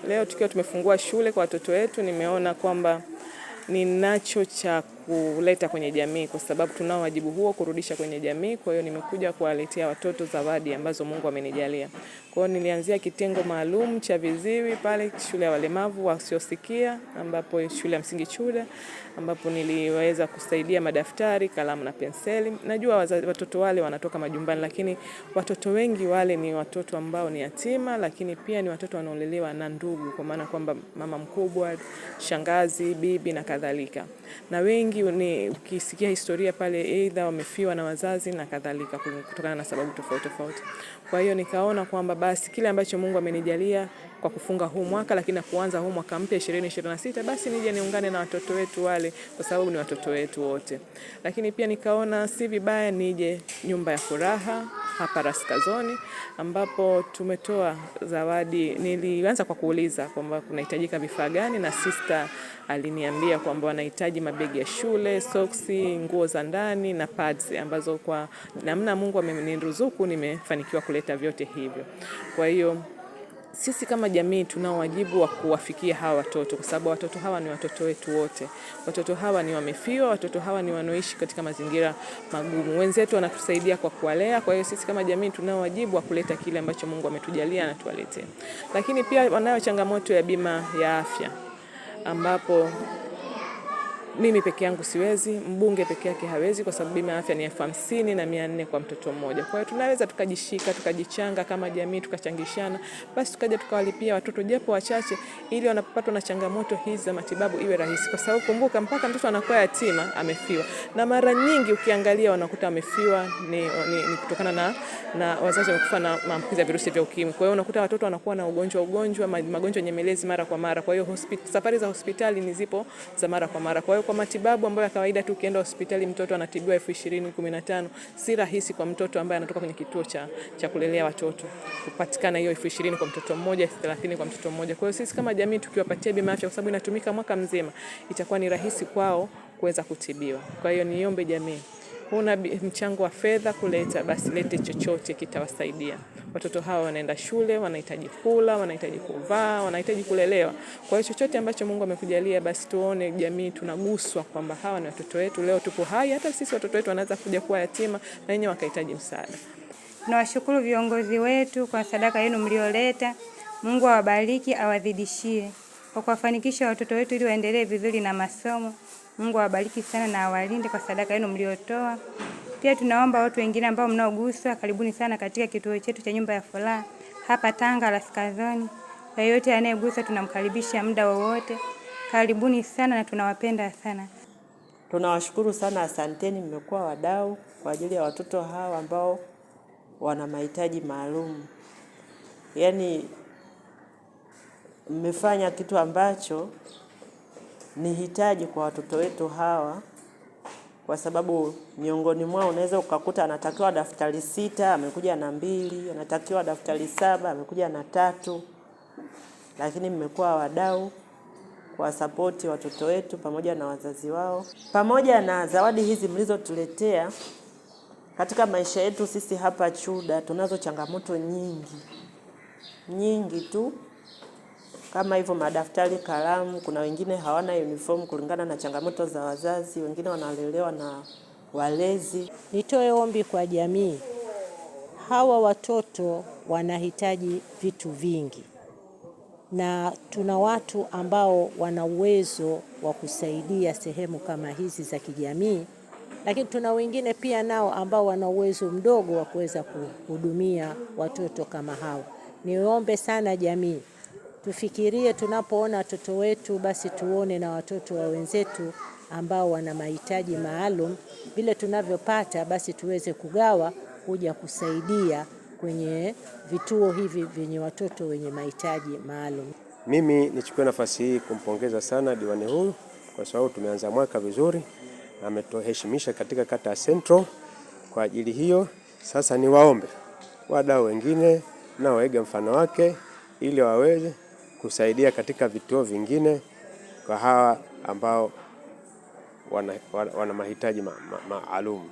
Leo tukiwa tumefungua shule kwa watoto wetu, nimeona kwamba ninacho cha kuleta kwenye jamii kwa sababu tunao wajibu huo kurudisha kwenye jamii. Kwa hiyo nimekuja kuwaletea watoto zawadi ambazo Mungu amenijalia. Kwa hiyo nilianzia kitengo maalum cha viziwi pale shule ya walemavu wasiosikia, ambapo shule ya msingi Chuda, ambapo niliweza kusaidia madaftari, kalamu na penseli. Najua watoto wale wanatoka majumbani, lakini watoto wengi wale ni watoto ambao ni yatima, lakini pia ni watoto wanaolelewa na ndugu, kwa maana kwamba mama mkubwa, shangazi, bibi na kadhalika. Na wengi ni ukisikia historia pale aidha wamefiwa na wazazi na kadhalika kutokana na sababu tofauti tofauti. Kwa hiyo nikaona kwamba basi kile ambacho Mungu amenijalia kwa kufunga huu mwaka, lakini na kuanza huu mwaka mpya 2026, basi nije niungane na watoto wetu wale kwa sababu ni watoto wetu wote. Lakini pia nikaona si vibaya nije nyumba ya furaha hapa Raskazoni, ambapo tumetoa zawadi. Nilianza kwa kuuliza kwamba kunahitajika vifaa gani, na sister aliniambia kwamba wanahitaji mabegi ya shule, soksi, nguo za ndani na pads, ambazo kwa namna Mungu ameniruzuku nimefanikiwa kuleta vyote hivyo. Kwa hiyo sisi kama jamii tunao wajibu wa kuwafikia hawa watoto, kwa sababu watoto hawa ni watoto wetu wote. Watoto hawa ni wamefiwa, watoto hawa ni wanaoishi katika mazingira magumu. Wenzetu wanatusaidia kwa kuwalea, kwa hiyo sisi kama jamii tunao wajibu wa kuleta kile ambacho Mungu ametujalia na tuwaletee. Lakini pia wanayo changamoto ya bima ya afya, ambapo mimi peke yangu siwezi, mbunge peke yake hawezi, kwa sababu bima ya afya ni 50,400 kwa mtoto mmoja. Kwa hiyo tunaweza tukajishika, tukajichanga kama jamii, tukachangishana, basi tukaja tukawalipia watoto japo wachache, ili wanapopatwa na changamoto hizi za matibabu iwe rahisi. Kwa sababu kumbuka, mpaka mtoto anakuwa yatima amefiwa. Na mara nyingi ukiangalia wanakuta amefiwa ni kutokana na wazazi wamekufa na maambukizi ya virusi vya ukimwi. Kwa hiyo unakuta watoto wanakuwa na magonjwa nyemelezi mara kwa mara. Kwa hiyo safari za hospitali ni zipo za mara kwa mara. Kwa hiyo kwa matibabu ambayo ya kawaida tu ukienda hospitali mtoto anatibiwa 20,015, si rahisi kwa mtoto ambaye anatoka kwenye kituo cha kulelea watoto kupatikana hiyo 20,000 kwa mtoto mmoja, 30 kwa mtoto mmoja. Kwa hiyo sisi kama jamii tukiwapatia bima afya, kwa sababu inatumika mwaka mzima, itakuwa ni rahisi kwao kuweza kutibiwa. Kwa hiyo niombe jamii, huna mchango wa fedha kuleta, basi lete chochote kitawasaidia. Watoto hawa wanaenda shule, wanahitaji kula, wanahitaji kuvaa, wanahitaji kulelewa. Kwa hiyo chochote ambacho Mungu amekujalia, basi tuone jamii tunaguswa kwamba hawa ni watoto wetu, leo tupo hai, hata sisi watoto wetu wanaweza kuja kuwa yatima na wenyewe wakahitaji msaada. Tunawashukuru viongozi wetu kwa sadaka yenu mlioleta. Mungu awabariki, awazidishie kwa kuwafanikisha watoto wetu ili waendelee vizuri na masomo. Mungu awabariki sana na awalinde kwa sadaka yenu mliotoa. Pia tunaomba watu wengine ambao mnaoguswa, karibuni sana katika kituo chetu cha nyumba ya furaha hapa Tanga Raskazoni. Yeyote anayeguswa tunamkaribisha muda wowote. Karibuni sana na tunawapenda sana. Tunawashukuru sana, asanteni, mmekuwa wadau kwa ajili ya watoto hawa ambao wana mahitaji maalum. Yaani mmefanya kitu ambacho ni hitaji kwa watoto wetu hawa, kwa sababu miongoni mwao unaweza ukakuta anatakiwa daftari 6 amekuja na 2, anatakiwa daftari 7 amekuja na 3. Lakini mmekuwa wadau kwa support watoto wetu pamoja na wazazi wao. Pamoja na zawadi hizi mlizotuletea, katika maisha yetu sisi hapa Chuda tunazo changamoto nyingi tu, kama hivyo madaftari, kalamu. Kuna wengine hawana uniform kulingana na changamoto za wazazi, wengine wanalelewa na walezi. Nitoe ombi kwa jamii, hawa watoto wanahitaji vitu vingi, na tuna watu ambao wana uwezo wa kusaidia sehemu kama hizi za kijamii, lakini tuna wengine pia nao ambao wana uwezo mdogo wa kuweza kuhudumia watoto kama hao. Niombe sana jamii, tufikirie tunapoona watoto wetu, basi tuone na watoto wa wenzetu ambao wana mahitaji maalum. Vile tunavyopata, basi tuweze kugawa kuja kusaidia kwenye vituo hivi vyenye watoto wenye mahitaji maalum. Mimi nichukue nafasi hii kumpongeza sana diwani huyu kwa sababu tumeanza mwaka vizuri, ametuheshimisha katika kata ya Central. Kwa ajili hiyo sasa ni waombe wadau wengine na waiga mfano wake, ili waweze kusaidia katika vituo vingine kwa hawa ambao wana mahitaji maalum.